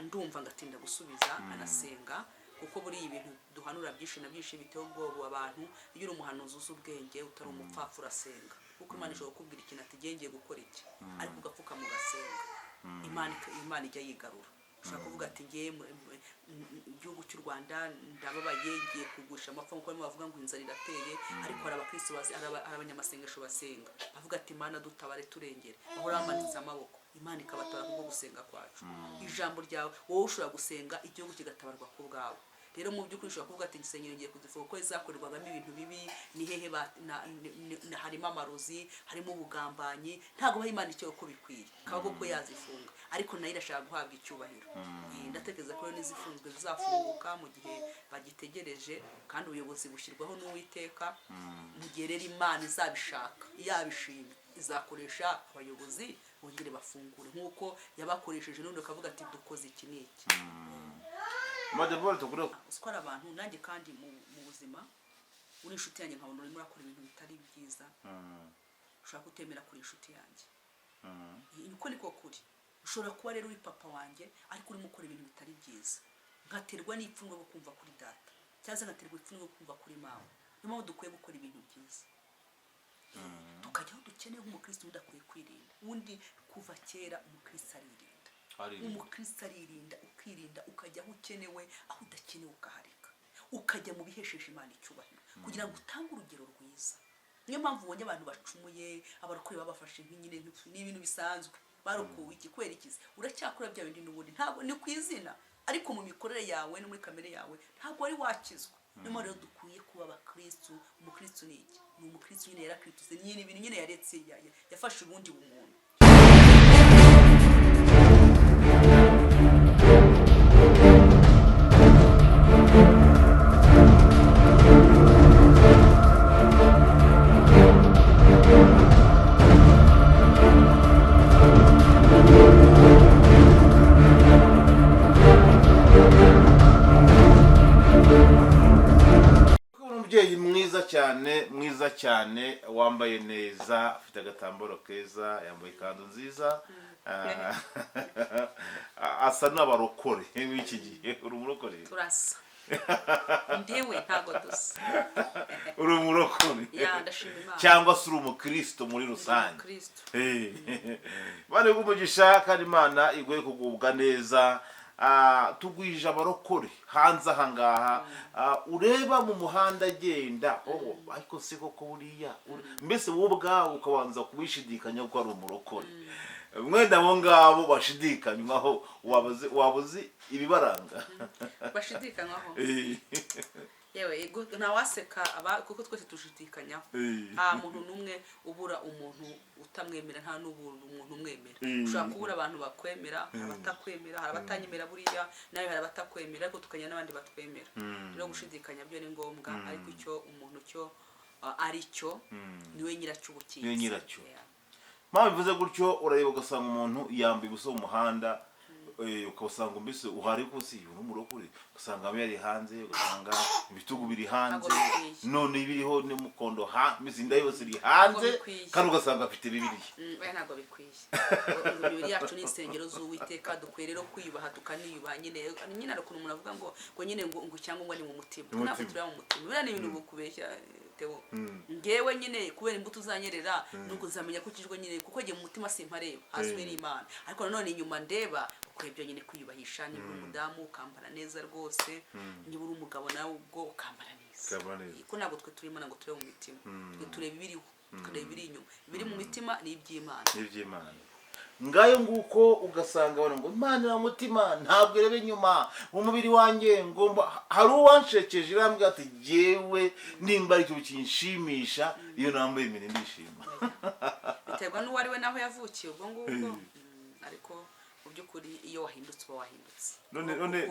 ndumva ngatinda gusubiza anasenga kuko buri ibintu duhanura byinshi na byinshi biteye ubwoba abantu iyo uri umuhanuzi uzi ubwenge utari umupfapfa urasenga kuko Imana ishobora kukubwira ikintu ati ngiye gukora iki ariko ugapfuka mu gasenga Imana ijya yigarura ushaka kuvuga ati ngiye mu gihugu cy'u Rwanda ndababaye ngiye kugurisha amapfa nkuko bavuga ngo inzara irateye ariko hari abakristo abanyamasengesho basenga bavuga ati Imana dutabare turengere bahora bamanitse amaboko Imana ikabatabara kubwo gusenga kwacu ijambo ryawe wowe ushobora gusenga igihugu kigatabarwa ku bwawe rero mu by'ukuri ushobora kuvuga ati nsengero ngiye kuzifuka ko izakorerwagamo ibintu bibi ni hehe harimo amarozi harimo ubugambanyi ntago baha Imana icyo uko bikwiye kaba ko yazifunga ariko nayo irashaka guhabwa icyubahiro ndatekereza ko n'izifunzwe zizafunguka mu gihe bagitegereje kandi ubuyobozi bushyirwaho n'Uwiteka mu gihe rero Imana izabishaka yabishimye izakoresha abayobozi bongere bafungure nkuko yabakoresheje none ukavuga ati dukoze iki n'iki Madebora tukuru uswara abantu nanjye kandi mu buzima uri inshuti yanjye nkabona urimo urakora ibintu bitari byiza ushaka kutemera kuri inshuti yanjye niko niko kuri ushobora kuba rero uri papa wanjye ariko urimo ukora ibintu bitari byiza ngaterwa n'ipfunwe bwo kumva kuri data cyangwa ngaterwa ipfunwe bwo kumva kuri mama niyo mpamvu dukwiye gukora ibintu byiza tukajya aho dukeneye nk'umukristo udakwiye kwirinda undi kuva kera umukristo aririnda umukristo aririnda ukirinda ukajya aho ukenewe aho udakenewe ukahareka ukajya mu bihesheje Imana icyubahiro kugira ngo utange urugero rwiza niyo mpamvu ubonye abantu bacumuye abarokore babafashe nk'inyine n'ibintu bisanzwe barokowe iki kwera ikizi uracyakora bya bindi n'ubundi ntabwo ni kwizina ariko mu mikorere yawe no muri kamere yawe ntabwo ari wakizwa niyo rero dukwiye kuba abakristo umukristo ni iki ni umukristo nyine yarakrituse nyine ibintu nyine yaretse yafashe ubundi bumuntu mwiza cyane wambaye neza afite agatambaro keza yambaye ikanzu nziza asa n'abarokore w'iki gihe uri umurokore turasa ndewe ntago dusa uri umurokore ndashima Imana cyangwa se uri umukristo muri rusange bane gumugisha kandi Imana igoye kugubwa neza tugwije abarokore hanze ahangaha ureba mu muhanda agenda ariko se koko buriya mbese wowe ubwawe ukabanza kubishidikanya ko ari umurokore mwenda abo ngabo bashidikanywaho wabuze ibibaranga bashidikanywaho yewe ntawaseka kuko twese tushidikanyaho muntu numwe ubura umuntu utamwemera nta n'ubura umuntu umwemera ushobora kubura abantu bakwemera abatakwemera hari abatanyemera buriya nayo hari abatakwemera ariko tukanya n'abandi batwemera rero gushidikanya byo ni ngombwa ariko icyo umuntu cyo ari cyo niwe nyiracyo ubukizi niwe nyiracyo mpamvu bivuze gutyo urareba ugasanga umuntu yambaye ubusa mu muhanda ukabasanga mbese uhari ko si n'umurokore ugasanga yari hanze ugasanga ibitugu biri hanze none ibiriho n'umukondo mizinda yose iri hanze kandi ugasanga afite Bibiliya ntabwo bikwiye Bibiliya yacu ni insengero z'Uwiteka dukwiye rero kwiyubaha tukaniyubaha nyine ariko umuntu avuga ngo nyine ngo cyangwa ni mu mutima ntabwo turi mu mutima biriya ni ibintu bukubeshya ngewe nyine kubera imbuto uzanyerera nuko uzamenya ko ukijwe nyine kuko ngiye mu mutima simpareba hazwe n'Imana ariko nanone inyuma ndeba ukwebyo nyine kwiyubahisha niba uri umudamu ukambara neza rwose niba uri umugabo nawe ubwo ukambara neza kuko ntabwo twe turimo ngo turebe mu mitima twe tureba ibiriho tukareba ibiri inyuma ibiri mu mitima ni iby'Imana ngayo nguko ugasanga abantu ngo Imana ira mutima ntabwo irebe inyuma umubiri wanjye ngo hari uwanshekeje irambwa ati jewe nimba ari cyo kinshimisha iyo nambaye imene ndishima biterwa n'uwari we naho yavukiye ubwo ngubwo ariko mu by'ukuri iyo wahindutse uba wahindutse none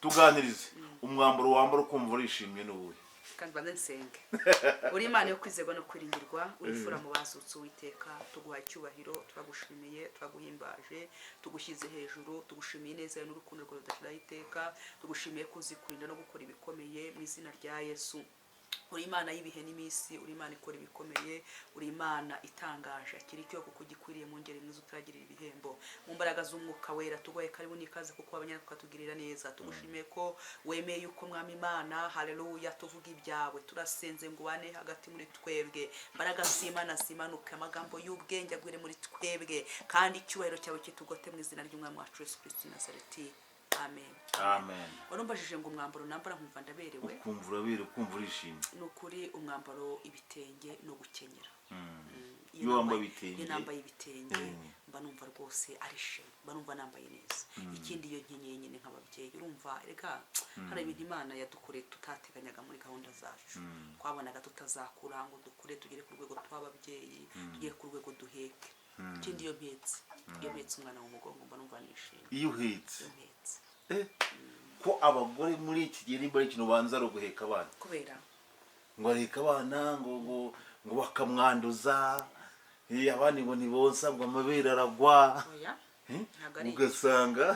tuganirize umwambaro wambara ukumva urishimye n'uwe kandi banensenge uri Imana yo kwizerwa no kwiringirwa urifura mu bazutse Uwiteka tuguha icyubahiro turagushimiye turaguhimbaje tugushyize hejuru tugushimiye neza n'urukundo rwawe rudashira iteka tugushimiye kuzikurinda no gukora ibikomeye mu izina rya Yesu uri imana y'ibihe n'iminsi, uri imana ikora ibikomeye, uri imana itangaje akiri icyo kuko gikwiriye mu ngeri mwiza uturagirira ibihembo mu mbaraga z'umwuka wera. tugoye karibu n'ikaze kuko abanyarwanda tugirira neza. tugushimiye ko wemeye yuko mwami imana, haleluya, tuvuga ibyawe. turasenze ngo ubane hagati muri twebwe, mbaraga z'imana zimanuke, amagambo y'ubwenge agwire muri twebwe, kandi icyubahiro cyawe kitugote mu izina ry'umwami wacu Yesu Kristo w'i Nazareti. Amen. Amen. Warumbajije ngo umwambaro nambara nkumva ndaberewe. Ukumva uraberewe, ukumva urishimye. Ni ukuri umwambaro ibitenge no gukenyera. Iyo wambaye ibitenge, iyo nambaye ibitenge mba numva rwose ari shema, mba numva nambaye neza. Ikindi iyo nkenyeye nyine nk'ababyeyi, urumva rega hari ibintu Imana yadukoreye tutateganyaga muri gahunda zacu. Twabonaga tutazakura ngo dukure tugere ku rwego tw'ababyeyi, tugere ku rwego duheke. Ikindi iyo mpetse umwana mu mugongo mba numva nishimye. Iyo uhetse ko abagore muri iki gihe nimba ari ikintu ubanza ari uguheka abana, kubera ngo areka abana ngo bakamwanduza, abandi ngo ntibonsa, ngo amabere aragwa, ugasanga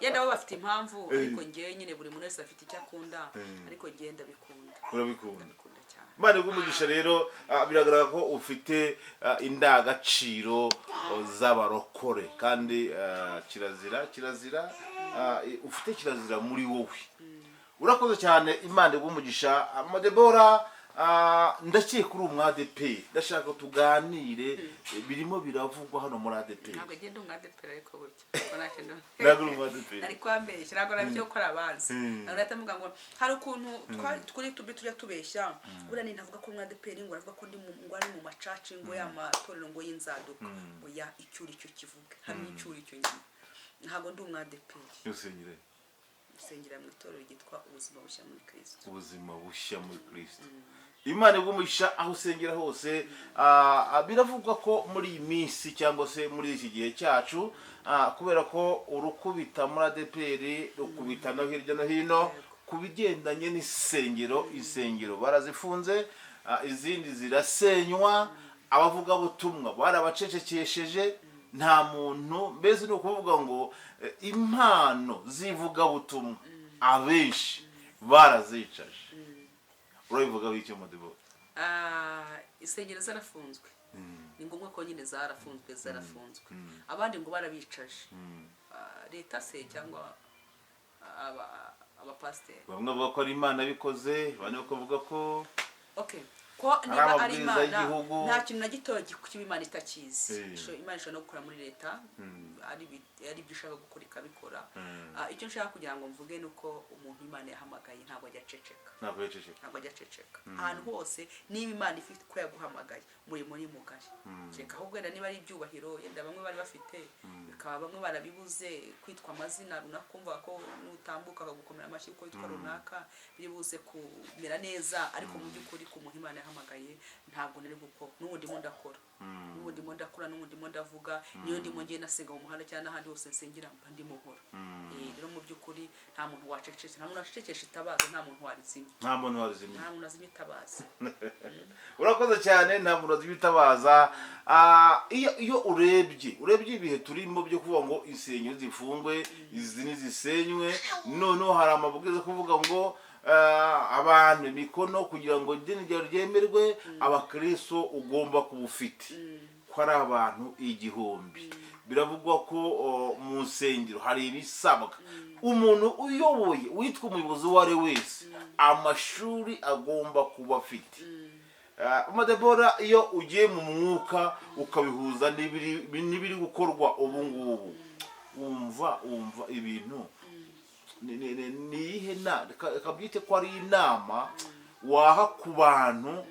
yenda bo bafite impamvu, ariko ngewe nyine buri muntu wese afite icyo akunda, ariko ngewe ndabikunda. Urabikunda cyane. Imana igumugisha rero. Biragaragara ko ufite indangagaciro z'abarokore, kandi kirazira ufite kirazira muri wowe. Urakoze cyane. Imana igumugisha. Debora, ndakeka kuri umwadeperi, ndashaka tuganire, birimo biravugwa hano muri ADEPR. Ntabwo agenda umwadeperi ariko burya ntabwo uri umwadeperi, ariko ambeshya, ntabwo nabyo gukora abanzi. Ntabwo mvuga ngo hari ukuntu twari tujya tubeshya, buriya ni ntavuga ko umwadeperi ngo aravuga ko ngo ari mu macaci ngo y'amatorero ngo y'inzaduka. Oya, icyuri cyo kivuga hamwe, icyuri cyo nyine. Ntabwo ndi umwadeperi. Usengera mu itorero ryitwa ubuzima bushya muri Kristo. Ubuzima bushya muri Kristo. Imana igumugisha aho usengera hose. Biravugwa ko muri iyi minsi cyangwa se muri iki gihe cyacu, kubera ko urukubita muri ADEPR, rukubita no hirya no hino ku bigendanye n'isengero. Insengero barazifunze, izindi zirasenywa, abavuga butumwa barabacecekesheje. Nta muntu, mbese ni ukuvuga ngo impano zivuga butumwa abenshi barazicaje. Urabivugaho icyo Modebo? Insengero zarafunzwe. Ni ngombwa ko nyine zarafunzwe. Abandi ngo barabicaje. Leta se cyangwa abapasiteri. Bamwe bavuga ko ari Imana bikoze, abandi bakavuga ko ko niba ari Imana, nta kintu na gito kiba Imana itakizi. Imana ishobora no gukora muri leta, ari ibyo ishaka gukora ikabikora. Icyo nshaka kugira ngo mvuge ni uko umuntu Imana yahamagaye ntabwo ajya aceceka. Ahantu hose niba Imana ifite ko yaguhamagaye, umurimo ni mugari. Reka ahubwo wenda niba ari ibyubahiro yenda bamwe bari bafite, bikaba bamwe barabibuze kwitwa amazina runaka, kumva ko nutambuka akagukomera amashyi uko yitwa runaka biribuze kumera neza, ariko mu by'ukuri ku muntu Imana yahamagaye ntabwo nari gukora. N'ubundi mo ndakora, n'ubundi mo ndavuga, niyo ndimo ngiye nasenga mu muhanda cyangwa n'ahandi hose nsengera mba ndimo nkora. Rero mu by'ukuri nta muntu wacecetse, nta muntu wacecekesha itabaza, nta muntu warizimye. Nta muntu azimye itabaza. Urakoze cyane. Nta muntu azimye itabaza. Iyo urebye ibihe turimo byo kuvuga ngo insengero zifungwe, izi nizisenywe, noneho hari amabwiriza kuvuga ngo abantu imikono kugira ngo idini ryawe ryemerwe, abakristo ugomba kuba ufite ko ari abantu 1000. Biravugwa ko mu nsengero hari ibisabwa. Umuntu uyoboye witwa umuyobozi uwo ari wese, amashuri agomba kuba afite. Debora, iyo ugiye mu mwuka ukabihuza n'ibiri gukorwa ubu ngubu, wumva ibintu ni iyihe nama, kabyite ko ari inama waha ku bantu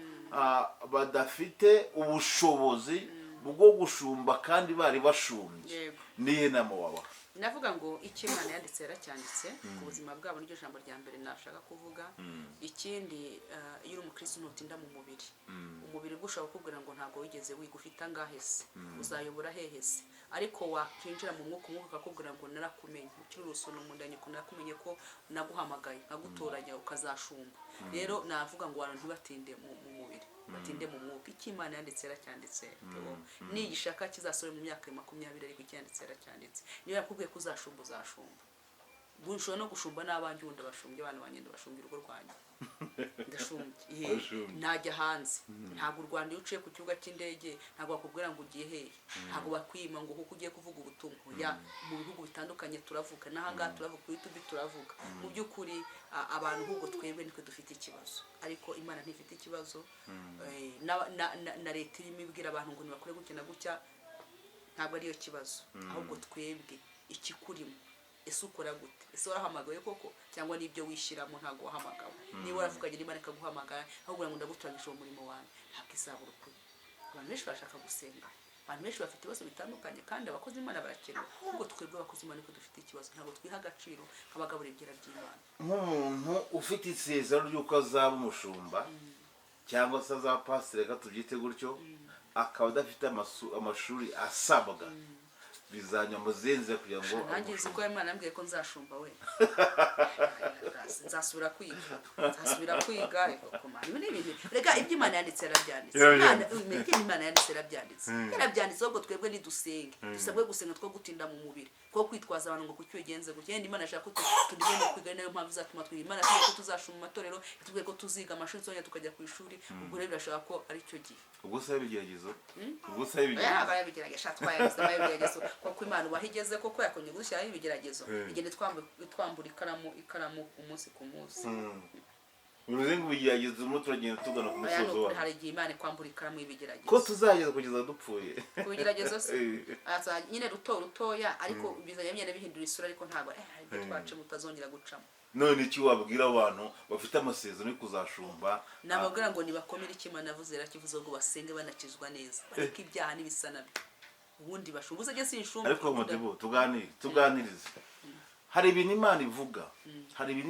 badafite ubushobozi bwo gushumba kandi bari bashumbye? Niye nama wabaha? Navuga ngo icyo Imana yanditse yaracyanditse ku buzima bwabo, n'iryo jambo rya mbere nashaka kuvuga. Ikindi, iyo uri umukristo ntutinda mu mubiri. Umubiri gushaka kukubwira ngo ntabwo wigeze wiga, ufite angahe se, uzayobora hehe se, ariko wakinjira mu mwuka akakubwira ngo narakumenye, ukiri urusono mu nda nyoko narakumenye ko naguhamagaye nkagutoranya ukazashumba. Rero navuga ngo abantu ntibatinde mu mubiri, batinde mu mwuka. Icyo Imana yanditse yaracyanditse. Nigishaka kizasore mu myaka 20, ariko icyanditse yaracyanditse. Niyo yakubwiye ko uzashumba, bushobora no gushumba n'abanjye ubundi abashumbye abana banjye ndabashumbye urugo rwanjye ndashumbye najya hanze ntabwo u Rwanda iyo uciye ku kibuga cy'indege ntabwo bakubwira ngo ugiye hehe ntabwo bakwima ngo kuko ugiye kuvuga ubutumwa ya mu bihugu bitandukanye turavuga n'ahangaha turavuga kuri YouTube turavuga mu by'ukuri abantu ahubwo twebwe nitwe dufite ikibazo ariko Imana ntifite ikibazo na leta irimo ibwira abantu ngo ntibakore gutya na gutya ntabwo ariyo kibazo ahubwo twebwe ikikurimo ese ukora gute ese warahamagaye koko cyangwa n'ibyo wishyiramo ntabwo wahamagawe niba waravuganye n'Imana ikaguhamagara ahubwo ngo ndaguturanyije uwo murimo wawe ntabwo izabura ukuri abantu benshi bashaka gusenga abantu benshi bafite ibibazo bitandukanye kandi abakozi Imana barakenewe ahubwo twebwe abakozi Imana niko dufite ikibazo ntabwo twiha agaciro nk'abagabura ibyera by'Imana nk'umuntu ufite isezerano ry'uko azaba umushumba cyangwa se azaba pasiteri reka tubyite gutyo akaba adafite amashuri asabwa bizanya muzenze kugira ngo nanjye uko Imana yambwiye ko nzashumba we nzasubira kwiga rega ibyo Imana yanditse yarabyanditse ahubwo twebwe nidusenge dusabwe gusenga two gutinda mu mubiri two kwitwaza abantu ngo kuki ugenze gutya yenda Imana ashaka ko tugiye no kwiga nayo mpamvu izatuma twiga Imana yatubwiye ko tuzashuma mu matorero yatubwiye ko tuziga amashuri zongera tukajya ku ishuri ubwo rero birashaka ko ari cyo gihe ubwo se ibigeragezo twayabigeragezo kuko Imana ubahigeze koko yakonye gushyiraho ibigeragezo igende twambura ikaramu umunsi ku munsi uruzengo ubigeragezo umwe turagenda tugana ku musozo wawe hari igihe Imana kwambura ikaramu y'ibigeragezo ko tuzageza kugeza dupfuye ku bigeragezo se nyine rutoya ariko bizanye nyine bihindura isura ariko ntabwo ibyo twace mutazongera gucamo none iki wabwira abantu bafite amasezerano yo kuzashumba nababwira ngo nibakomere icyo Imana yavuze yarakivuze ngo basenge banakizwa neza bareke ibyaha n'ibisa nabyo ubundi bashumbuze je sinshumba ariko mudebo tuganirize hari ibintu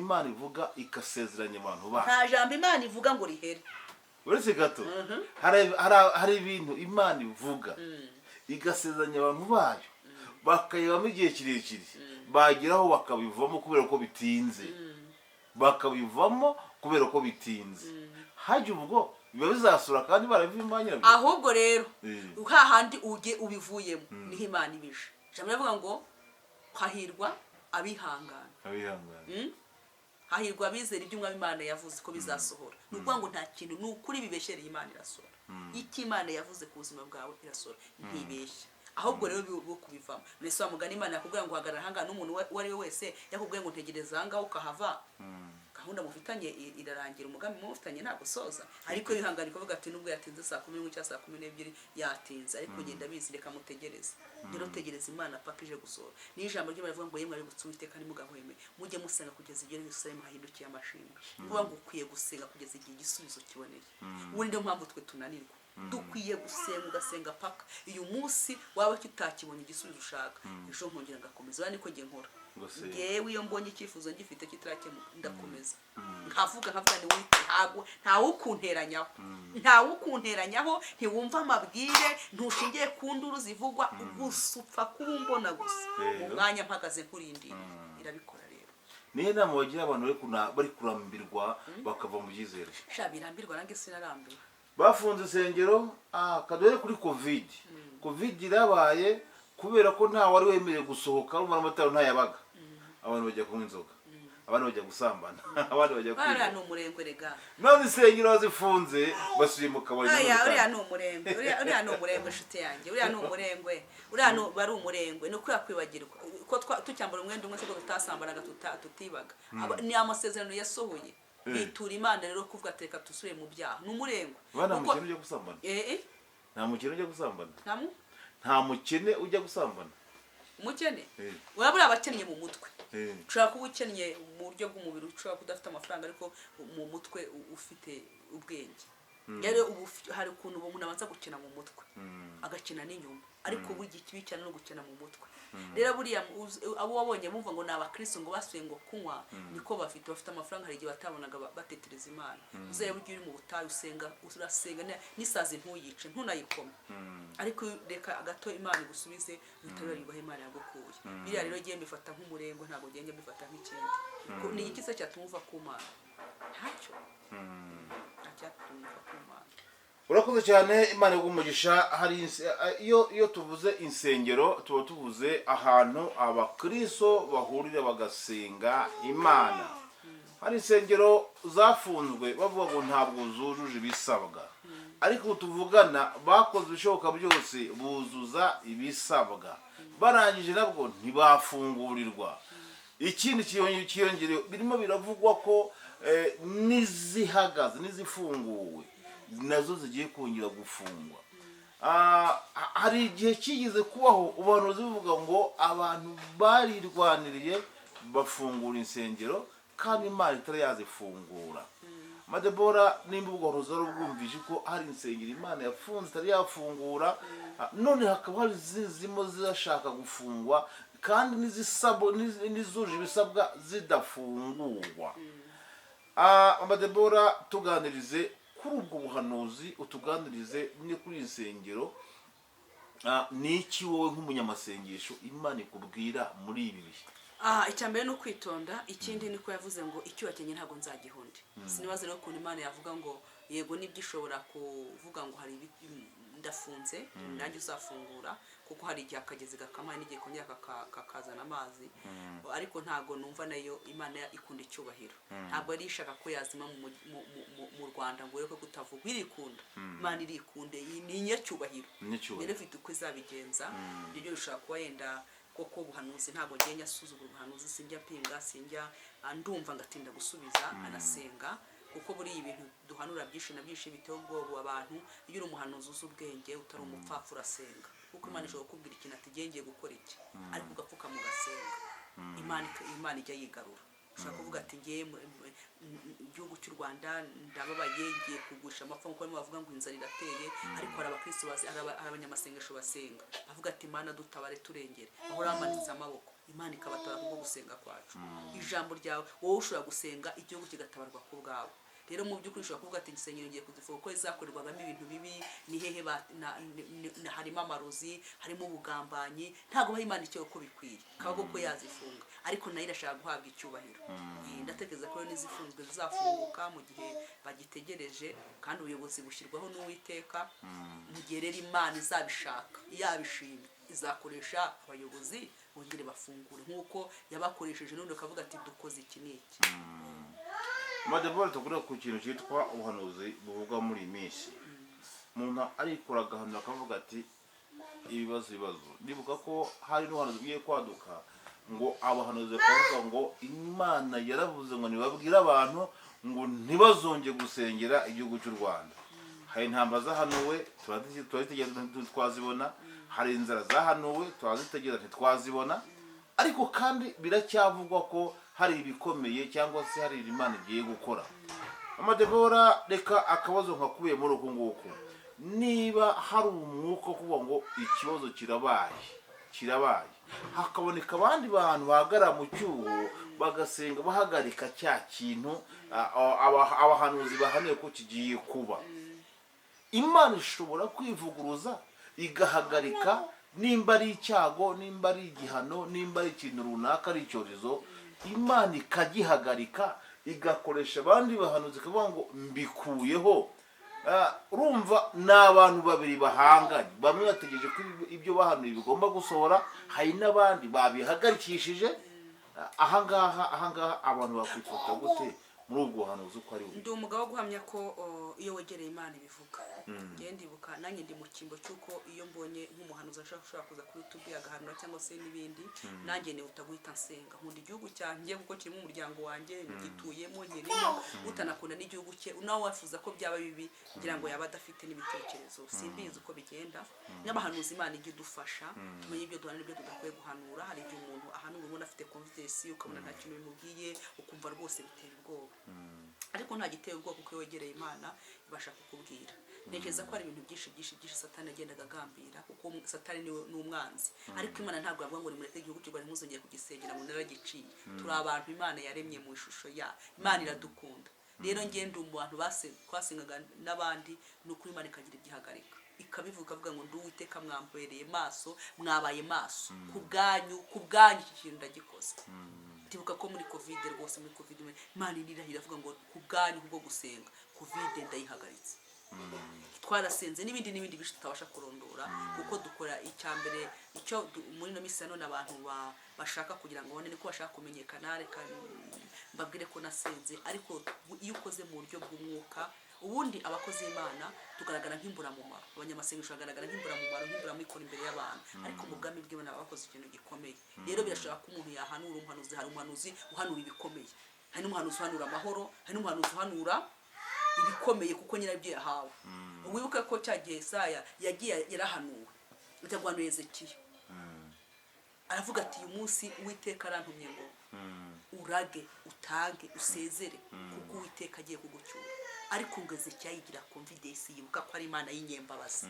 Imana ivuga ikasezeranya abantu ba nta jambo Imana ivuga ngo rihere uretse gato hari ibintu Imana ivuga igasezeranya abantu bayo bakayibamo igihe kirekire bageraho bakabivamo kubera ko bitinze hajye ubwo biba bizasura kandi baravimanyira ahubwo rero hahandi uje ubivuyemo niho Imana ibije jambo ravuga ngo hahirwa abihangana hahirwa bizera ibyo Umwami Imana yavuze ko bizasohora nukuvuga ngo nta kintu nukuri bibeshereye Imana irasohora iki Imana yavuze ku buzima bwawe irasohora ntibeshya ahubwo rero bo kubivamo nese wamugana Imana yakubwira ngo hagarara hanga n'umuntu wari we wese yakubwiye ngo ntegereza hanga ukahava gahunda mufitanye irarangira umugambi mufitanye ntabwo soza ariko bihangana kuvuga ati nubwo yatinze saa 11 cyangwa saa 12 yatinze ariko ngenda bizi reka mutegereze rero tegereza Imana paka ije gusohora ni ijambo ry'Imana rivuga ngo yemwe ari gutsuba iteka ni mugahweme mujye musenga kugeza igihe Yerusalemu hahindukiye amashimwe kuvuga ngo ukwiye gusenga kugeza igihe igisubizo kiboneye ubundi niyo mpamvu twe tunanirwa dukwiye gusenga ugasenga paka uyu munsi waba kitakibonye igisubizo ushaka ejo nkongera ngakomeza niko ngiye nkora ngewe iyo mbonye icyifuzo ngifite kitarakemuka ndakomeza nkavuga ni wite ntawe ukunteranyaho ntiwumva amabwire ntushingiye ku nduru zivugwa gusupfa kubumbona gusa mu mwanya mpagaze nkurindira irabikora rero niyo nama bagira abantu bari kurambirwa bakava mu byizere birambirwa nange sinarambiwe bafunze isengero kadore kuri covid irabaye kubera ko nta wari wemerewe gusohoka umara amataro ntayabaga abantu bajya kunywa inzoga abantu bajya gusambana abantu bajya kwiba uriya ni umurengwe rega none isengero zifunze basubiye mu kabari uriya ni umurengwe inshuti yanjye uriya ni umurengwe ni uko yakwibagirwa ko tucyambara umwenda umwe siko tutasambanaga tutibaga ni amasezerano yasohoye bitura Imana rero kuvuga ateka tusubire mu byaha ni umurengwe bana mukene ujya gusambana nta mukene ujya gusambana nta mukene ujya gusambana umukene urabura abakennye mu mutwe ushobora kuba ukennye mu buryo bw'umubiri ushobora kudafite amafaranga ariko mu mutwe ufite ubwenge rero ubu hari ukuntu umuntu abanza gukena mu mutwe agakena n'inyuma ariko buri gihe cyane no gukena mu mutwe rero buriya abo wabonye bumva ngo ni abakristo ngo basuye ngo kunywa niko bafite amafaranga hari igihe batabonaga batetereza Imana uzaye buryo uri mu butayu urasenga n'isazi ntuyice ntunayikome ariko reka gato Imana igusubize bitabira yubahe Imana yagukuye biriya rero giye mbifata nk'umurengo ntabwo genge mbifata nk'ikindi ni iki se cyatumva ku Mana ntacyo tumva ku Mana urakoze cyane. Imana y'umugisha. Hari iyo tuvuze insengero tuba tuvuze ahantu abakristo bahurira bagasenga Imana. Hari insengero zafunzwe bavuga ngo ntabwo zujuje ibisabwa, ariko tuvugana bakoze ibishoboka byose buzuza ibisabwa, barangije nabwo ntibafungurirwa. Ikindi kiyongerewe birimo biravugwa ko n'izihagaze n'izifunguwe nazo zigiye kongera gufungwa. Hari igihe kigeze kubaho ubuhanuzi buvuga ngo abantu barirwaniriye bafungura insengero kandi Imana itari yazifungura. Madebora nimba ubwo buhanuzi bwumvise ko hari insengero Imana yafunze itari yafungura, none hakaba hari zirimo zirashaka gufungwa kandi n'izuje ibisabwa zidafungurwa. Madebora, tuganirize kuri ubwo buhanuzi, utuganirize ni kuri insengero. Ni iki wowe nk'umunyamasengesho Imana ikubwira muri ibi bihe? Icyambere no kwitonda, ikindi niko yavuze ngo icyubakenye ntago nzagihunde. Sinibaze rero ukuntu Imana yavuga ngo yego nibyishobora kuvuga ngo hari ndafunze nanjye uzafungura, kuko hari igihe akagezi gakamaye n'igihe kongera kakazana amazi, ariko ntago numva nayo Imana ikunda icyubahiro. Ntabwo ari ishaka ko yazima mu Rwanda ngo reko kutavuga, irikunda. Imana irikunde, ni inyacyubahiro. Rero ifite uko izabigenza. Ibyo bishobora kuba yenda koko buhanuzi ntago ngenya asuzugura ubuhanuzi, sinjya pinga, sinjya ndumva ngatinda gusubiza anasenga, kuko buri ibintu duhanura byinshi na byinshi biteye ubwoba abantu. Iyo uri umuhanuzi uzi ubwenge utari umupfapfu urasenga, kuko Imana ishobora kukubwira ikintu ati ngiye gukora iki, ariko ugapfuka mu gasenga. Imana ijya yigarura. Ushaka kuvuga ati ngiye mu gihugu cy'u Rwanda ndababaye, ngiye kugurisha amapfa, kuko barimo bavuga ngo inzara irateye, ariko hari abakristo abanyamasengesho basenga bavuga ati Imana dutabare turengere, aho ramanitse amaboko Imana ikabatabara kubwo gusenga kwacu. Ijambo ryawe wowe ushobora gusenga igihugu kigatabarwa ku bwawe. Rero mu by'ukuri ushobora kuvuga ati insengero ngiye kuzifunga kuko izakorerwagamo ibintu bibi, ni hehe harimo amarozi, harimo ubugambanyi, ntabwo baha Imana icyo uko bikwiye, kabago ko yazifunga, ariko nayo irashaka guhabwa icyubahiro. Ndatekereza ko n'izifunzwe zizafunguka mu gihe bagitegereje, kandi ubuyobozi bushyirwaho n'Uwiteka. Mu gihe rero Imana izabishaka yabishimye, izakoresha abayobozi bongere bafungure nk'uko yabakoresheje, none ukavuga ati dukoze iki n'iki. Madebora, tugura ku kintu cyitwa ubuhanuzi buvugwa muri iyi minsi. Umuntu arikora agahanura akavuga ati ibibazo. Ndibuka ko hari n'ubuhanuzi bugiye kwaduka ngo abahanuzi bakavuga ngo Imana yaravuze ngo nibabwire abantu ngo ntibazonge gusengera igihugu cy'u Rwanda. Hari intambara zahanuwe turazitegereza ntitwazibona, hari inzara zahanuwe turazitegereza ntitwazibona, ariko kandi biracyavugwa ko hari ibikomeye cyangwa se hari Imana igiye gukora. Amadebora, reka akabazo nkakubiye muri uko nguko. Niba hari umwuka kuvuga ngo ikibazo kirabaye, hakaboneka abandi bantu bahagara mu cyuho bagasenga bahagarika cya kintu abahanuzi bahanuye ko kigiye kuba, Imana ishobora kwivuguruza igahagarika, nimba ari icyago, nimba ari igihano, nimba ari ikintu runaka, ari icyorezo, Imana ikagihagarika igakoresha abandi bahanuzi ikavuga ngo mbikuyeho. Urumva ni abantu babiri bahanganye, bamwe bategereje ko ibyo bahanuye bigomba gusohora, hari n'abandi babihagarikishije. Ahangaha abantu bakwifata gute muri ubwo buhanuzi uko ari we? Ndi umugabo wo guhamya ko iyo wegereye Imana ibivuga. Ndibuka nanjye ndi mu cyimbo cy'uko iyo mbonye nk'umuhanuzi ashobora kuza kuri YouTube agahanura cyangwa se n'ibindi, nanjye ni utaguhita nsenga. Nkunda igihugu cyanjye kuko kirimo umuryango wanjye, ngituyemo, nkirimo, utanakunda n'igihugu cye, nawe wafuza ko byaba bibi kugira ngo yaba adafite n'ibitekerezo. Simbizi uko bigenda. N'abahanuzi Imana ijya idufasha tumenye ibyo duhanura n'ibyo tudakwiye guhanura. Hari igihe umuntu ahanura ubona afite confidence, ukabona nta kintu bimubwiye, ukumva rwose bitera ubwoba. Ariko nta giteye ubwoba kuko wegereye Imana ibasha kukubwira. Ntekereza ko hari ibintu byinshi Satani agendaga agambira, kuko Satani ni umwanzi. Ariko Imana ntabwo yavuga ngo nimureke igihugu cy'u Rwanda ntuzongeye kugisengera ngo naragiciye. Turi abantu Imana yaremye mu ishusho yayo. Imana iradukunda. Rero ngende mu bantu twasengaga n'abandi, n'ukuri Imana ikagira igihagarika, ikabivuga avuga ngo Uwiteka mwambereye maso, mwabaye maso ku bwanyu iki kintu ndagikoze. Ndibuka ko muri covid rwose, muri covid Imana irahira avuga ngo ku bwanyu bwo gusenga covid ndayihagaritse. twarasenze n'ibindi bishi tutabasha kurondora kuko dukora icyambere icyo muri no misi none abantu bashaka kugira ngo bone niko bashaka kumenyekana reka mbabwire ko nasenze ariko iyo ukoze mu buryo bw'umwuka ubundi abakozi b'Imana tugaragara nk'imburamumaro abanyamasengesho bagaragara nk'imburamumaro nk'imburamikoro imbere y'abantu ariko mu bwami bw'Imana bakoze ikintu gikomeye rero birashobora ko umuntu yahanura umuhanuzi hari umuhanuzi uhanura ibikomeye hari n'umuhanuzi uhanura amahoro hari n'umuhanuzi uhanura ibikomeye kuko nyirabyo yahawe wibuke ko cyagiye Yesaya yagiye yarahanuwe utagwanuye Ezekiya aravuga ati uyu munsi Uwiteka arantumye ngo urage utange usezere kuko Uwiteka agiye kugucyura ariko ngo Ezekiya yigira confidence yibuka ko ari Imana y'inyembabazi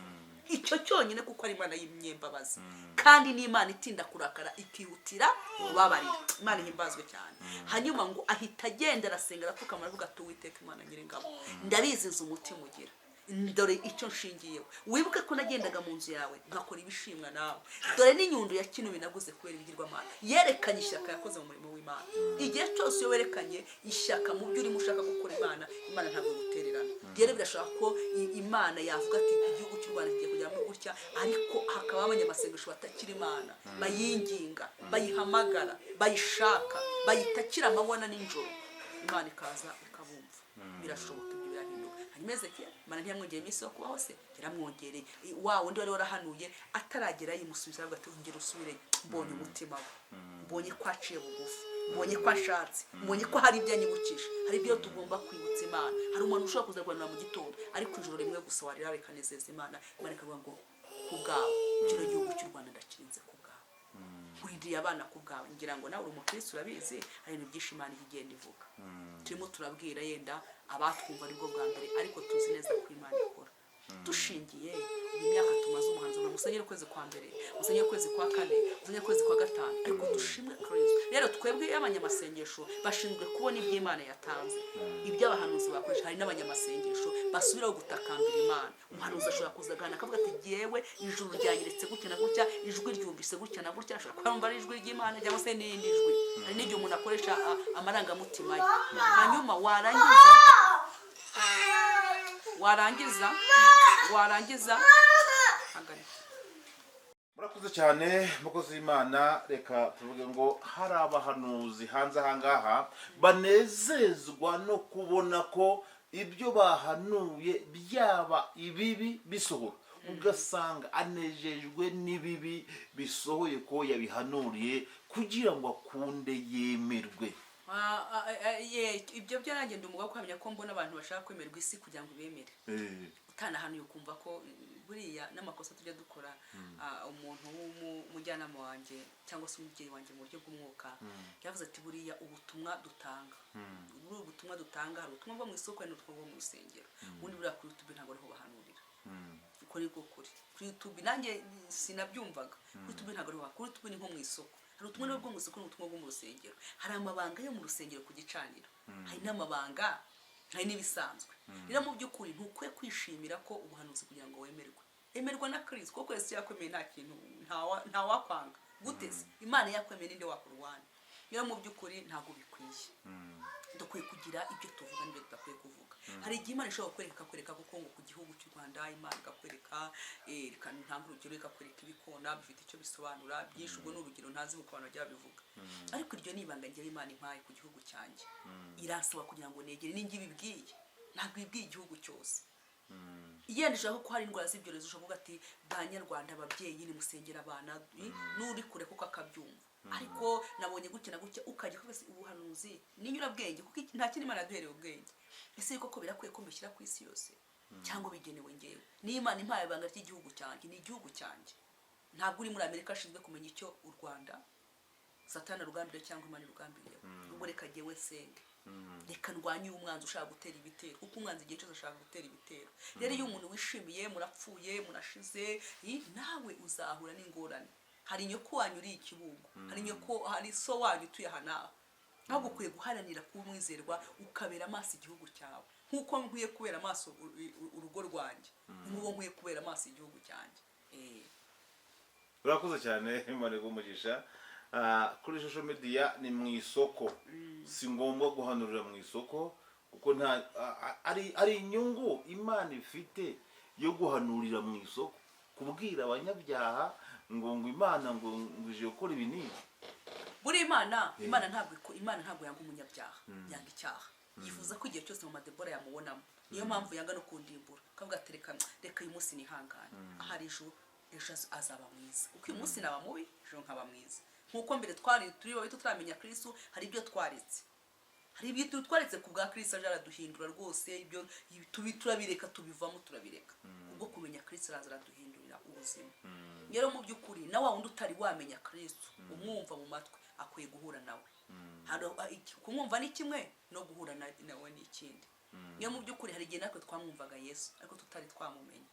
icyo cyonyine kuko ari Imana y'inyembabazi kandi ni Imana itinda kurakara ikihutira kubabarira Imana ihimbazwe cyane hanyuma ngo ahita agenda arasenga arapfukama aravuga ati Uwiteka Imana nyir'ingabo ndabiziza umutima ugira dore icyo nshingiyeho wibuke ko nagendaga mu nzu yawe nkakora ibishimwa nawe dore n'inyundo ya kino binaguze kubera ibigirwamana yerekanye ishyaka yakoze mu murimo w'Imana igihe cyose iyo werekanye ishyaka mu byo urimo ushaka gukora Imana ntabwo gutererana rero birashobora ko Imana yavuga ati igihugu cy'u Rwanda kigiye kujya mu gutya ariko hakaba abanyamasengesho batakira Imana bayinginga bayihamagara bayishaka bayitakira amabona n'injoro Imana ikaza ikabumva birashoboka Imeze ki Imana ntiyamwongereye iminsi yo kubaho se yaramwongereye wa wundi wari warahanuye ataragera yimusubiza avuga ati ongera usubire mbonye umutima we mbonye ko aciye bugufi mbonye ko ashatse mbonye ko hari ibyo anyibukije hari ibyo tugomba kwibutsa Imana hari umuntu ushobora kuzarwanira mu gitondo ariko ijoro rimwe gusa warira rekanezeza Imana ikavuga ngo kubgawe kino gihugu cy'u Rwanda ndakirinze kubgawe urindiye abana kubgawe ngira ngo nawe uri umukristo urabizi hari ibintu byinshi Imana igenda ivuga turimo turabwira yenda abatwumva aribwo bwa mbere ariko tuzi neza ko Imana ikora dushingiye imyaka tumaze umuhanzi musenyere kwezi kwa mbere musenyere kwezi kwa kane musenyere kwezi kwa gatanu ariko dushimwe Kristo rero twebwe y'abanyamasengesho bashinzwe kubona ibyo Imana yatanze ibyo abahanuzi bakoresha hari n'abanyamasengesho basubiraho gutakambira Imana umuhanuzi ashobora kuzagana akavuga ati yewe ijuru ryanyeretse gutya na gutya ijwi ryumvise gutya na gutya ashobora kumva ari ijwi ry'Imana cyangwa se n'indi jwi hari n'igihe umuntu akoresha amarangamutima ye hanyuma warangiza murakoze cyane mukozi w'Imana reka tuvuge ngo hari abahanuzi hanze ahangaha banezezwa no kubona ko ibyo bahanuye byaba ibibi bisohora ugasanga anejejwe n'ibibi bisohoye ko yabihanuriye kugira ngo akunde yemerwe ibyo byo nagenda umugabo kwamenya ko mbona abantu bashaka kwemerwa isi kugira ngo bemere utanahanuye ukumva ko buriya n'amakosa tujya dukora umuntu w'umujyanama wanjye cyangwa se umubyeyi wanjye mu buryo bw'umwuka yavuze ati buriya ubutumwa dutanga hari ubutumwa bwo mu isoko n'ubutumwa bwo mu rusengero ubundi buriya kuri YouTube ntabwo ariho bahanurira uko ni ko kuri YouTube nanjye sinabyumvaga kuri YouTube ntabwo ariho kuri YouTube ni nko mu isoko hari ubutumwa bwo mu isoko n'ubutumwa bwo mu rusengero hari amabanga yo mu rusengero ku gicaniro hari n'amabanga hari n'ibisanzwe rero mu by'ukuri ntukwiye kwishimira ko ubuhanuzi kugira ngo emerwa na Kristo kuko Yesu yakwemeye nta kintu nta wakwanga guteze Imana yakwemeye ninde wakurwanya rero mu by'ukuri ntabwo bikwiye dukwiye kugira ibyo tuvuga n'ibyo tudakwiye kuvuga hari igihe Imana ishobora kwereka kuko ngo ku gihugu cy'u Rwanda Imana igakwereka kandi ntabwo urugero ikakwereka ibikona bifite icyo bisobanura byinshi ubwo n'urugero ntazi uko abantu bajya babivuga ariko iryo nibanga ngiye Imana impaye ku gihugu cyanjye iransaba kugira ngo negere n'ingi bibwiye ntabwo ibwiye igihugu cyose yendeshaho ko hari indwara z'ibyorezo ushobora kuvuga ati banyarwanda ababyeyi ni musengera abana n'uri kure kuko akabyumva ariko nabonye gutya na gutya ukajya kubese ubuhanuzi n'inyurabwenge kuko nta kintu Imana yaduhereye ubwenge ese koko birakwiye ko mbishyira ku isi yose cyangwa bigenewe ngewe n'Imana impaye ibanga ry'igihugu cyanjye ni igihugu cyanjye ntabwo uri muri Amerika ashinzwe kumenya icyo u Rwanda Satani rugambiriye cyangwa Imana rugambiriye ubwo reka jyewe senge reka ndwanye umwanzi ushaka gutera ibitero kuko umwanzi igihe cyose ashaka gutera ibitero rero iyo umuntu wishimiye murapfuye murashize nawe uzahura n'ingorane hari nyoko wanyu uri ikibugo hari so wanyu utuye hanaha ntabwo ukwiye guharanira kuba umwizerwa ukabera amaso igihugu cyawe nkuko nkwiye kubera amaso urugo rwanjye nk'uwo nkwiye kubera amaso igihugu cyanjye urakoze cyane Imana igumugisha kuri social media ni mu isoko si ngombwa guhanurira mu isoko kuko ari inyungu Imana ifite yo guhanurira mu isoko, kubwira abanyabyaha ngo Imana ngo ije gukora ibi n'ibi. buri Imana ntabwo yanga umunyabyaha, yanga icyaha. Yifuza ko igihe cyose mu Debora yamubonamo. Niyo mpamvu yanga no kundimbura, akavuga ati reka uyu munsi nihangane, ahari ejo azaba mwiza, kuko uyu munsi naba mubi, ejo nkaba mwiza. Nkuko mbere turi babi tutaramenya Kristo, hari ibyo twaretse, hari ibyo twaretse ku bwa Kristo aje araduhindura rwose, ibyo turabireka, tubivamo turabireka. Ubwo kumenya Kristo araza araduhindurira ubuzima. Rero mu by'ukuri na wa wundi utari wamenya Kristo, umwumva mu matwi, akwiye guhura nawe. Kumwumva ni kimwe, no guhura nawe ni ikindi. Niyo mu by'ukuri hari igihe natwe twamwumvaga Yesu ariko tutari twamumenya,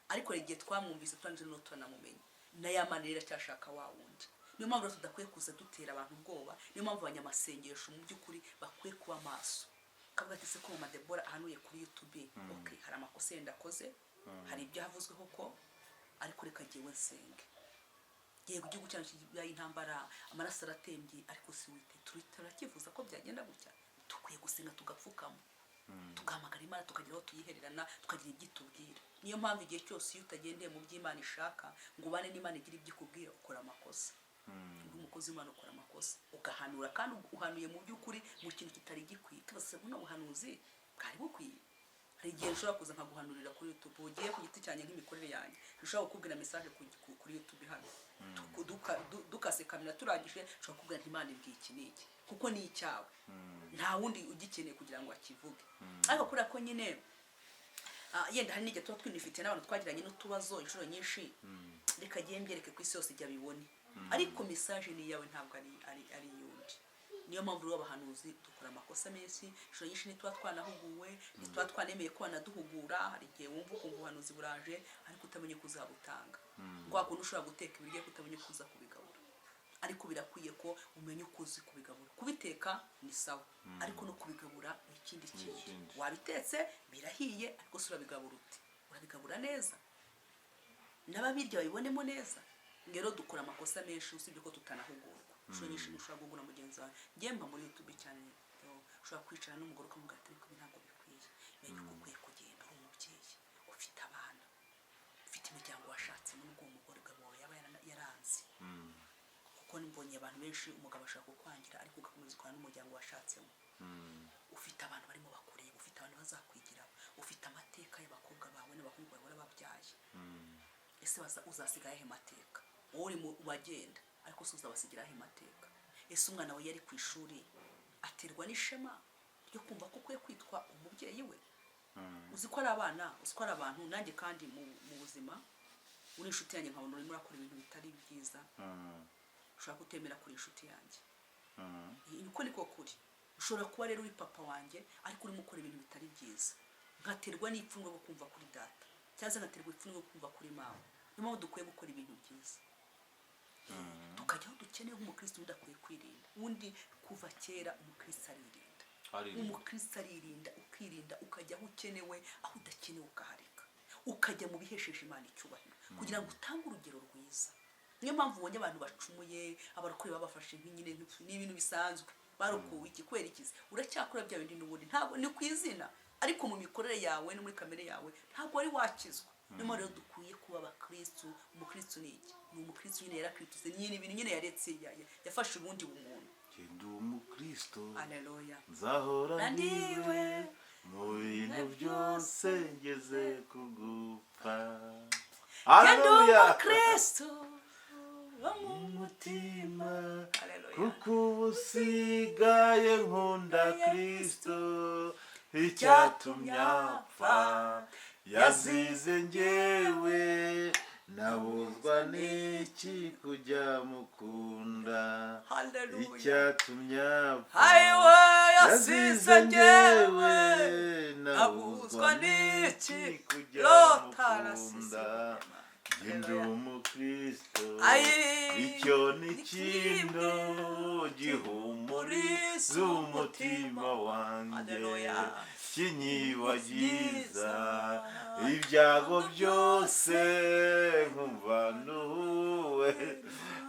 ariko hari igihe twamwumvise twanje no turanamumenya, na ya Mana rero cyashaka wa wundi. Niyo mpamvu tudakwiye kuza dutera abantu ubwoba. Niyo mpamvu abanyamasengesho mu by'ukuri bakwiye kuba maso. Kavuga ati se ko mu Debora ahanuye kuri YouTube, okay, hari amakosa yenda akoze, hari ibyo havuzweho ko, ariko reka jyewe nsenge. Giye ku gihugu cyacu y'intambara, amaraso aratembye, ariko si wite turakifuza ko byagenda gutya. Tukwiye gusenga tugapfukamo, tugahamagara Imana, tukagira aho tuyihererana, tukagira ibyo itubwira. Niyo mpamvu igihe cyose iyo utagendeye mu by'Imana ishaka ngo ubane n'Imana igira ibyo ikubwira, ukora amakosa. Uri umukozi w'Imana ukora amakosa, ugahanura kandi uhanuye mu by'ukuri mu kintu kitari gikwiye. Tubase buno buhanuzi bwari bukwiye. Hari igihe ushobora kuza nkaguhanurira kuri YouTube, ugiye ku giti cyanjye nk'imikorere yanjye, ushobora kukubwira message kuri YouTube hano, dukase kamera turangije, ushobora kubwira nti Imana ibwiye iki n'iki, kuko ni icyawe, nta wundi ugikeneye kugira ngo akivuge. Ariko kuri ko nyine yenda hari n'igihe tuba twinifite n'abantu twagiranye n'utubazo inshuro nyinshi, reka giye mbyereke ku isi yose ijya bibone, ariko message ni yawe, ntabwo ari yundi. Niyo mpamvu rero abahanuzi dukora amakosa menshi, inshuro nyinshi nitwa twanahuguwe, nitwa twanemeye ko banaduhugura. Hari igihe wumva ukumva ubuhanuzi buraje ariko utamenye kuzabutanga, ngo akuntu ushobora guteka ibiryo utamenye kuza kubigabura. Ariko birakwiye ko umenye ukuzi kubigabura. Kubiteka ni sawa, ariko no kubigabura ni ikindi kintu. Wabitetse birahiye, ariko sura bigabura uti, urabigabura neza n'ababirya babibonemo neza. Ngero dukora amakosa menshi usibye ko tutanahugurwa. Inshuro nyinshi ushobora kugura mugenzi wawe, ngemba muri YouTube cyane, ushobora kwicara n'umugore ukamugatira ko ntabwo bikwiye. Menye uko ukwiye kugenda, uri umubyeyi ufite abana, ufite imiryango washatse, n'ubwo umugore wawe yaba yaranze. Kuko nimbonye abantu benshi umugabo ashaka kukwangira ariko ugakomeza ukora n'umuryango washatsemo. Ufite abantu barimo bakureba, ufite abantu bazakwigiraho, ufite amateka y'abakobwa bawe n'abahungu bawe barababyaye. Ese uzasigaye he mateka? Wowe uri mu bagenda, ariko se uzabasigira he mateka? Ese umwana we yari ku ishuri aterwa n'ishema ryo kumva ko ukwiye kwitwa umubyeyi we? Uzi ko ari abana, uzi ko ari abantu. Nanjye kandi mu buzima uri inshuti yanjye nkabona urimo urakora ibintu bitari byiza, ushobora kutemera kuri inshuti yanjye. Niko niko kuri. Ushobora kuba rero uri papa wanjye ariko urimo ukora ibintu bitari byiza, nkaterwa n'ipfunwe bwo kumva kuri data, cyangwa nkaterwa ipfunwe bwo kumva kuri mama. Niyo mpamvu dukwiye gukora ibintu byiza, tukajya aho dukeneye. Nk'umukristo udakwiye kwirinda, undi kuva kera umukristo aririnda. Umukristo aririnda, ukirinda, ukajya aho ukenewe, aho udakenewe ukahareka, ukajya mu bihesheje Imana icyubahiro kugira ngo utange urugero rwiza. Niyo mpamvu ubonye abantu bacumuye, abarokore babafashe nk'inyine n'ibintu bisanzwe, barokowe iki kwera ikizi, uracyakora bya bindi n'ubundi ntabwo ni kwizina, ariko mu mikorere yawe no muri kamere yawe ntabwo ari wakizwa. Niyo mpamvu rero dukwiye kuba abakristo. Umukristo ni iki? Ni umukristo nyine yarakrituse, nyine ibintu nyine yaretse, yafashe ubundi bumuntu. Ndi umukristo, haleluya, nzahora ndiwe mu bintu byose ngeze kugupfa. Haleluya, umukristo wo mu mutima, kuko usigaye nkunda Kristo. Icyatumye apfa yazize njyewe, nabuzwa n'iki kujya mukunda. Icyatumye apfa yazize njyewe, nabuzwa n'iki kujya mukunda. Ndi umukristo, icyo ni ikintu gihumuriza umutima wanjye, kinyibagiza ibyago byose, nkumva nduwe.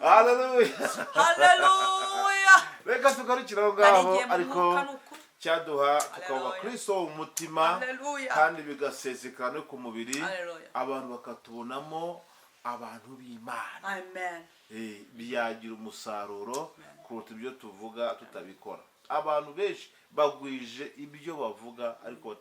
Haleluya, haleluya. Reka tugarukire aho ngaho, ariko cyaduha tukaba Hallelujah. Kristo mu mutima Hallelujah. kandi bigasesekara no ku mubiri Hallelujah. abantu bakatubonamo abantu b'Imana. Amen. Byagira umusaruro kuruta ibyo tuvuga tutabikora. Abantu benshi bagwije ibyo bavuga ariko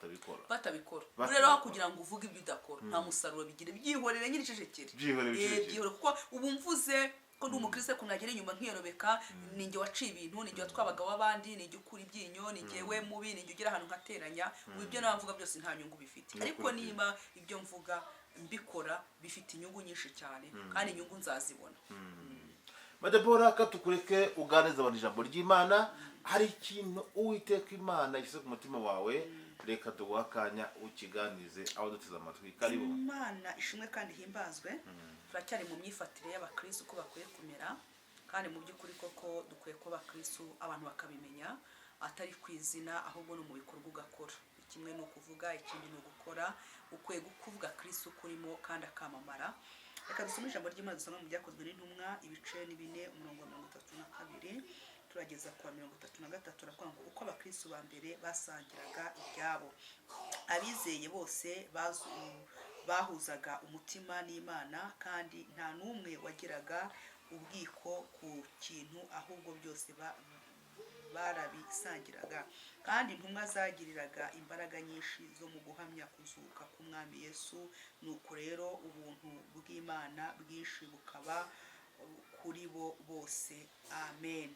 batabikora. Rero aho kugira ngo uvuge ibyo udakora nta musaruro bigira, byihorere nyiricecekere. Byihorere kuko ubu mvuze ko ndi umukristo ko nagera inyuma nkiyerobeka, ninjye waciye ibintu, ninjye watwabaga w'abandi, ninjye ukura ibyinyo, ninjye we mubi, ninjye ugira ahantu nkateranya, ubu ibyo navuga byose nta nyungu bifite. Ariko niba ibyo mvuga mbikora bifite inyungu nyinshi cyane kandi inyungu nzazibona. Madebora, katukureke uganiza abantu ijambo ry'Imana. Hari ikintu Uwiteka Imana yashyize ku mutima wawe, reka tuguha akanya ukiganize aho duteze amatwi. Karibu. Imana ishimwe kandi himbazwe. Turacyari mu myifatire y'abakristo uko bakwiye kumera, kandi mu by'ukuri koko dukwiye kuba abakristo abantu bakabimenya, atari ku izina ahubwo no mu bikorwa ugakora. Kimwe ni ukuvuga, ikindi ni ugukora. Ukwiye kuvuga Kristo kurimo kandi akamamara. Reka dusome ijambo ry'Imana dusanga mu byakozwe n'intumwa ibice ni 4 umurongo wa 32 turageza kwa 33. Turavuga ngo uko abakristo ba mbere basangiraga ibyabo, abizeye bose bahuzaga umutima n'Imana, kandi nta n'umwe wagiraga ubwiko ku kintu, ahubwo byose barabisangiraga. Kandi intumwa zagiriraga imbaraga nyinshi zo mu guhamya kuzuka k'umwami Yesu. Nuko rero ubuntu bw'Imana bwinshi bukaba kuri bo bose. Amen.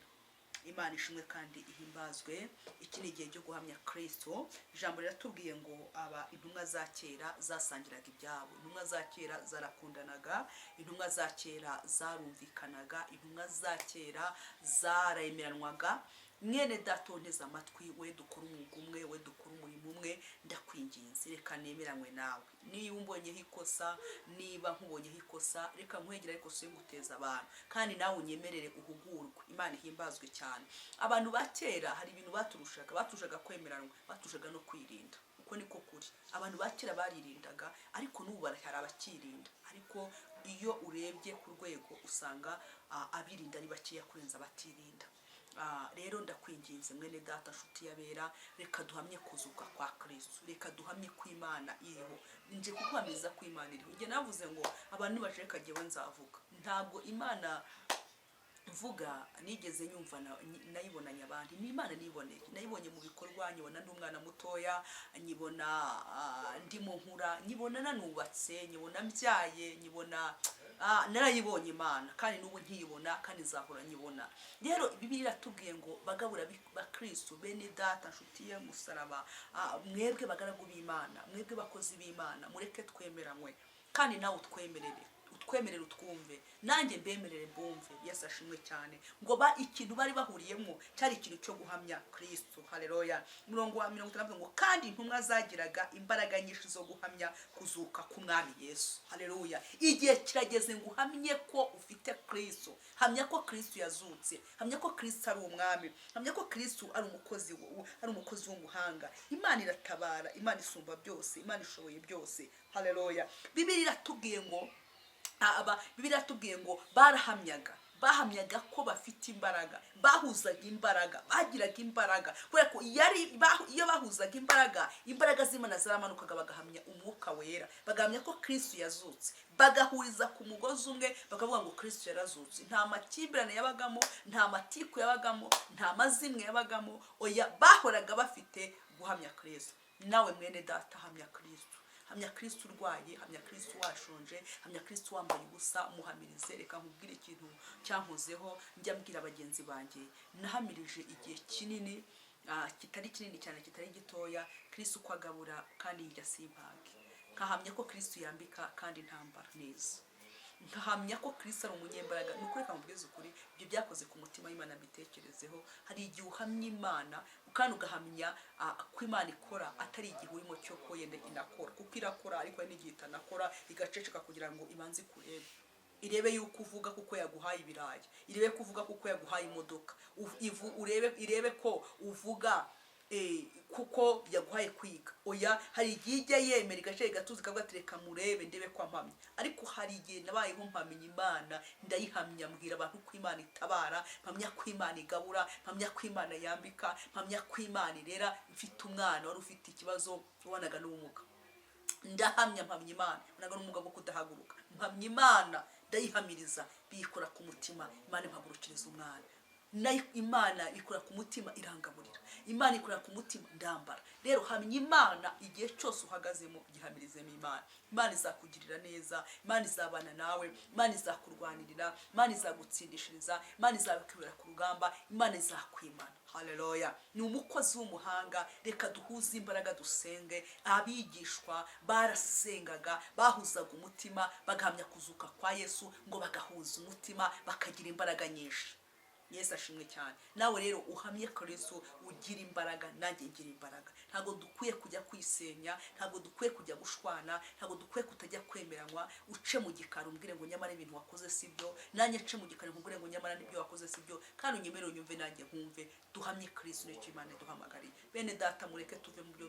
Imana ishimwe kandi ihimbazwe. Iki ni igihe cyo guhamya Kristo. Ijambo riratubwiye ngo intumwa za kera zasangiraga ibyabo, intumwa za kera zarakundanaga, intumwa za kera zarumvikanaga, intumwa za kera zaremeranwaga. Mwene data unteze amatwi, we dukora umwuga umwe, we dukora umurimo umwe, ndakwinginze reka nemeranywe nawe. Niba umbonyeho ikosa, niba nkubonyeho ikosa, reka nkwegera ariko si nguteza abantu, kandi nawe unyemerere uhugurwe. Imana ihimbazwe cyane. Abantu ba kera hari ibintu baturushaga kwemeranwa, baturushaga no kwirinda. Uko niko kuri. Abantu ba kera baririndaga, ariko n'ubu hari abakirinda. Ariko iyo urebye ku rwego usanga abirinda ari bakeya kurenza batirinda. Rero ndakwinginze mwene data nshuti yabera, reka duhamye kuzuka kwa Kristo, reka duhamye ko Imana iriho. Nje kukwameza ko Imana iriho. Nge navuze ngo abantu bashaka jyewe nzavuga. Ntabwo Imana mvuga nigeze nyumva nayibonanye abandi. Ni Imana nayibonye mu bikorwa, nyibona ndi umwana mutoya, nyibona ndimo nkura, nyibona nanubatse, nyibona mbyaye, nyibona narayibonye Imana, kandi n'ubu nkiyibona kandi nzahora nyibona. Rero Bibiliya iratubwiye ngo bagabura ba Kristo, bene data nshuti ye musaraba, mwebwe bagaragu b'Imana, mwebwe bakozi b'Imana, mureke twemeranywe kandi nawe utwemerere utwumve, nanjye mbemerere mbumve. Yesu ashimwe cyane. Ngo ikintu bari bahuriyemo cyari ikintu cyo guhamya Kristo. Haleluya. Murongo wa 60 ngo kandi intumwa zagiraga imbaraga nyinshi zo guhamya kuzuka k'umwami Yesu. Haleluya. Igihe kirageze ngo uhamye ko ufite Kristo, hamya ko Kristo yazutse, hamya ko Kristo ari umwami, hamya ko Kristo ari umukozi w'umuhanga. Imana iratabara, Imana isumba byose, Imana ishoboye byose. Haleluya. Bibiliya iratubwiye ngo bahamyaga ko bafite imbaraga, bahuzaga imbaraga, bagiraga imbaraga. Kubera ko iyo bahuzaga imbaraga z'Imana zaramanukaga, bagahamya umwuka wera, bagahamya ko Kristo yazutse, bagahuriza ku mugozi umwe, bakavuga ngo Kristo yarazutse. Nta makimbirane yabagamo, nta matiku yabagamo, nta mazimwe yabagamo. Oya, bahoraga bafite guhamya Kristo. Nawe mwene data hamya Kristo. Hamya Kristo urwaye, hamya Kristo washonje, hamya Kristo wambaye ubusa, umuhamirize. Reka nkubwire ikintu cyankozeho, njya mbwira abagenzi banjye, nahamirije igihe kinini, kitari kinini cyane, kitari gitoya, Kristo uko agabura kandi njya simpage. Nkahamya ko Kristo yambika kandi ntambara neza. Nkahamya ko Kristo ari umunyembaraga. Nuko reka mubwize ukuri, ibyo byakoze ku mutima w'Imana bitekerezeho. Hari igihe uhamya Imana kandi ugahamya ko Imana ikora, atari igihe urimo cyo ko yenda inakora, kuko irakora ariko hari n'igihe itanakora, igaceceka kugira ngo ibanze kurebe, irebe yuko uvuga kuko yaguhaye ibirayi, irebe kuvuga kuko yaguhaye imodoka, irebe ko uvuga kuko yaguhaye kwiga. Oya, hari igihe ijya yemera igace igatuza ikavuga ati reka murebe ndebe ko ampamya. Ariko hari igihe nabayeho mpamya Imana, ndayihamya, mbwira abantu ko Imana itabara, mpamya ko Imana igabura, mpamya ko Imana yambika, mpamya ko Imana irera. Mfite umwana wari ufite ikibazo wanaga n'ubumuga, ndahamya mpamya Imana, wanaga n'ubumuga bwo kudahaguruka, mpamya Imana, ndayihamiriza, biyikora ku mutima, Imana impagurukiriza umwana. Imana ikora ku mutima, irangaburira. Imana ikora ku mutima, ndambara. Rero hamya Imana igihe cyose uhagazemo, gihamirizemo Imana. Imana izakugirira neza, Imana izabana nawe, Imana izakurwanirira, Imana izagutsindishiriza, Imana izabikubera ku rugamba, Imana izakwimana. Haleluya. Ni umukozi w'umuhanga. Reka duhuze imbaraga dusenge. Abigishwa barasengaga, bahuzaga umutima, bagahamya kuzuka kwa Yesu, ngo bagahuza umutima, bakagira imbaraga nyinshi. Yesu ashimwe cyane. Nawe rero uhamye Kristo, ugira imbaraga, nanjye ngira imbaraga. Ntago dukwiye kujya kwisenya, ntago dukwiye kujya gushwana, ntago dukwiye kutajya kwemeranywa. Uce mu gikari umbwire ngo nyamara ibintu wakoze sibyo, nanjye nce mu gikari nkubwire ngo nyamara nibyo wakoze sibyo, kandi unyemere unyumve nanjye nkumve. Duhamye Kristo, nicyo Imana iduhamagariye. Bene data, mureke tuve mu byo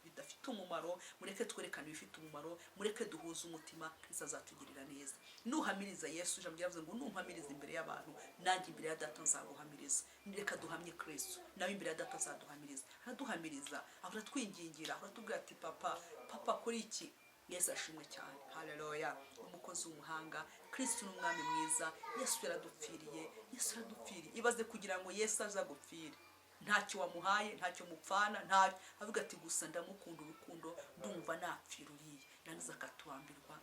bidafite umumaro, mureke twerekane ibifite umumaro, mureke duhuze umutima, Kristo azatugirira neza. Nuhamiriza Yesu, ijambo ryavuze ngo nuhamiriza imbere y'abantu, nanjye imbere ya data nzaguhamiriza. Reka duhamye Kristo, nawe imbere ya data azaduhamiriza. Araduhamiriza, ahora twingingira, ahora tubwira ati papa kuri iki. Yesu ashimwe cyane. Haleluya. Umukozi w'umuhanga, Kristo ni umwami mwiza. Yesu yaradupfiriye, Yesu yaradupfiriye. Ibaze kugira ngo Yesu azagupfire, ntacyo wamuhaye, ntacyo mupfana, ntacyo. Avuga ati gusa ndamukunda urukundo, ndumva napfira uriye. Yangiza akatubambirwa,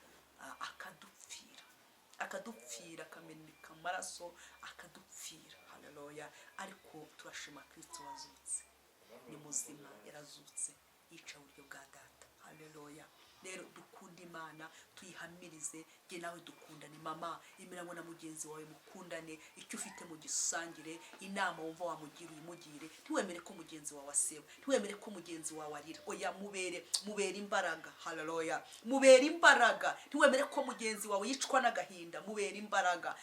akadupfira, akameneka amaraso, akadupfira. Haleluya. Ariko turashima Kristo wazutse, ni muzima, yarazutse, yica uburyo bwa data. Haleluya. Rero dukunda Imana, tuyihamirize. Jye nawe dukundane. Mama, imirango na mugenzi wawe mukundane. Icyo ufite mu gisangire, inama wumva wamugira uyimugire. Ntiwemere ko mugenzi wawe aseba, ntiwemere ko mugenzi wawe arira. Oya, mubere imbaraga. Haleluya. Mubere imbaraga. Ntiwemere ko mugenzi wawe yicwa n'agahinda. Mubere imbaraga,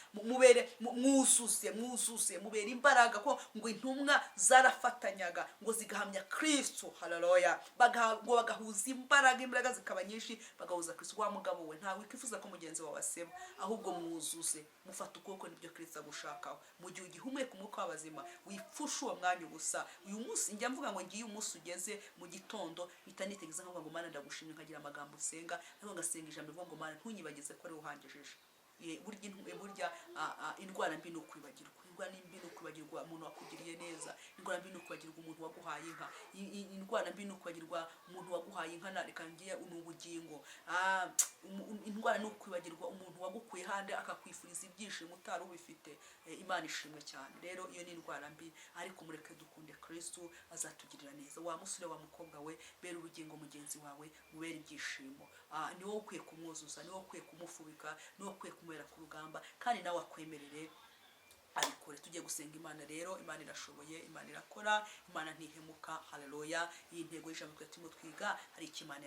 mwuzuze, mubere imbaraga. Ko ngo intumwa zarafatanyaga ngo zigahamya Kristo. Haleluya. Bagahuza imbaraga zikaba nyinshi, bagahuza Kristo. Wa mugabo we ntawe wifuza ko mugenzi wawe aseba, ahubwo mwuzuze, mufata ukuboko, nibyo Kristo agushakaho. Mu gihe ugihumeka umwuka w'abazima, wipfusha uwo mwanya ubusa. Uyu munsi njya mvuga ngo ngiye umunsi ugeze mu gitondo, mpita nitegeza nkavuga ngo Mana ndagushimye, nkagira amagambo usenga, nabo ngasenga ijambo rivuga ngo Mana ntunyibagize ko ari uhangejeje. Burya indwara mbi ni ukwibagirwa. Indwara mbi ni ukwibagirwa umuntu wakugiriye neza. Indwara mbi ni ukwibagirwa umuntu waguhaye inka. Indwara mbi ni ukwibagirwa umuntu waguhaye inka, reka ngiye ubugingo. Indwara ni ukwibagirwa umuntu wagukuye hande akakwifuriza ibyishimo utari ubifite. Imana ishimwe cyane. Rero iyo ni indwara mbi, ariko mureke dukunde Kristo, azatugirira neza. Wa musore wa mukobwa we, bera ubugingo mugenzi wawe, mubere ibyishimo. Ni wowe ukwiye kumwuzuza, ni wowe ukwiye kumufubika, ni wowe ukwiye kumubera ku rugamba, kandi nawe akwemerere abikore. Tugiye gusenga Imana rero. Imana irashoboye, Imana irakora, Imana ntihemuka. Haleluya. Iyi ntego y'ijambo turimo twiga, hari icyo Imana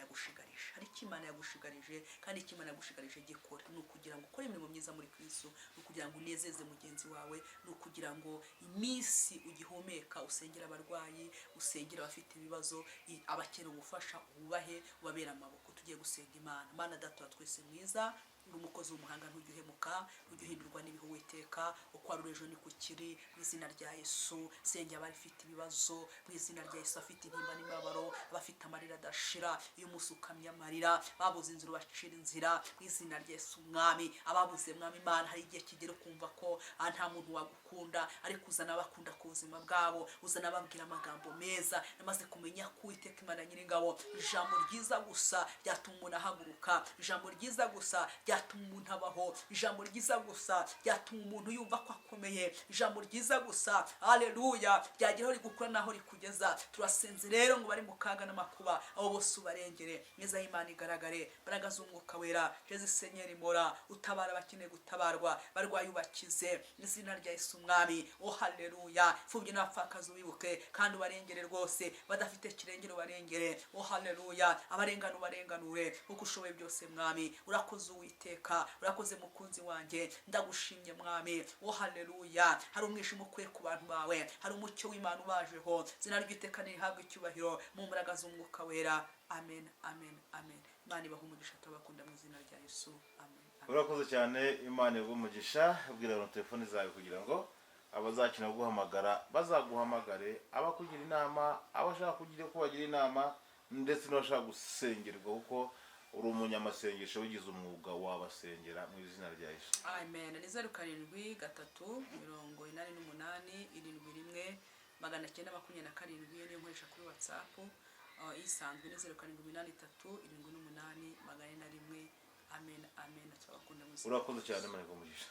yagushigarije, kandi icyo Imana yagushigarije gikora. Ni ukugira ngo ukore imirimo myiza muri Kristo, ni ukugira ngo unezeze mugenzi wawe, ni ukugira ngo iminsi ugihumeka usengera abarwayi, usengera abafite ibibazo, abakeneye ubufasha ububahe, ubabera amaboko. Tugiye gusenga Imana. Mana data wa twese mwiza, uri umukozi w'umuhanga, ntujya uhemuka, ntujya uhindurwa n'ibihe Uwiteka. Uko ari ejo niko ukiri. Mu izina rya Yesu sengera abafite ibibazo, mu izina rya Yesu afite intimba n'imibabaro, abafite amarira adashira, iyo umunsi ukamya amarira, babuze inzira ubacira inzira. Mu izina rya Yesu mwami, ababuze mwami Imana, hari igihe kigera kumva ko nta muntu wagukunda, ariko uzana abakunda ku buzima bwabo, uzana ababwira amagambo meza. Namaze kumenya ko Uwiteka Imana Nyiringabo, ijambo ryiza gusa ryatuma umuntu ahaguruka, ijambo ryiza gusa ryatuma umuntu abaho, ijambo ryiza gusa ryatuma umuntu yumva ko akomeye, ijambo ryiza gusa, haleluya, ryageraho rigukura naho rikugeza. Turasenze rero ngo bari mu kaga n'amakuba, abo bose ubarengere, neza y'Imana igaragare, imbaraga z'umwuka wera, Jesu Senyeri mora, utabara abakeneye gutabarwa, barwaye ubakize, mu izina rya Yesu mwami. Oh haleluya. Imfubyi n'abapfakazi ubibuke, kandi ubarengere rwose, badafite kirengero ubarengere. Oh haleluya. Abarengana ubarenganure, uko ushoboye byose mwami. Urakoze Uwiteka. uwiteka, urakoze mukunzi wanjye, ndagushimye mwami. Oh haleluya, hari umwijima ukwiye ku bantu bawe, hari umucyo w'Imana ubajeho, izina ry'Uwiteka nirihabwe icyubahiro mu mbaraga z'umwuka wera. Amen, amen, amen. Imana ibahe umugisha, tubakunda mu izina rya Yesu. Amen, amen. urakoze cyane. Imana ibahe umugisha. Bwira abantu telefone zawe kugira ngo abazakina guhamagara bazaguhamagare, abakugira inama, abashaka kugira ko bagira inama, ndetse n'abashaka gusengerwa, kuko uri umunyamasengesho wigize umwuga wabasengera mu izina rya Yesu. Amen. Ni 0783887127 niyo nkoresha kuri WhatsApp. Isanzwe ni 0783888141. Amen, amen. Tubakunda mu izina. Urakoze cyane, Imana iguhe umugisha.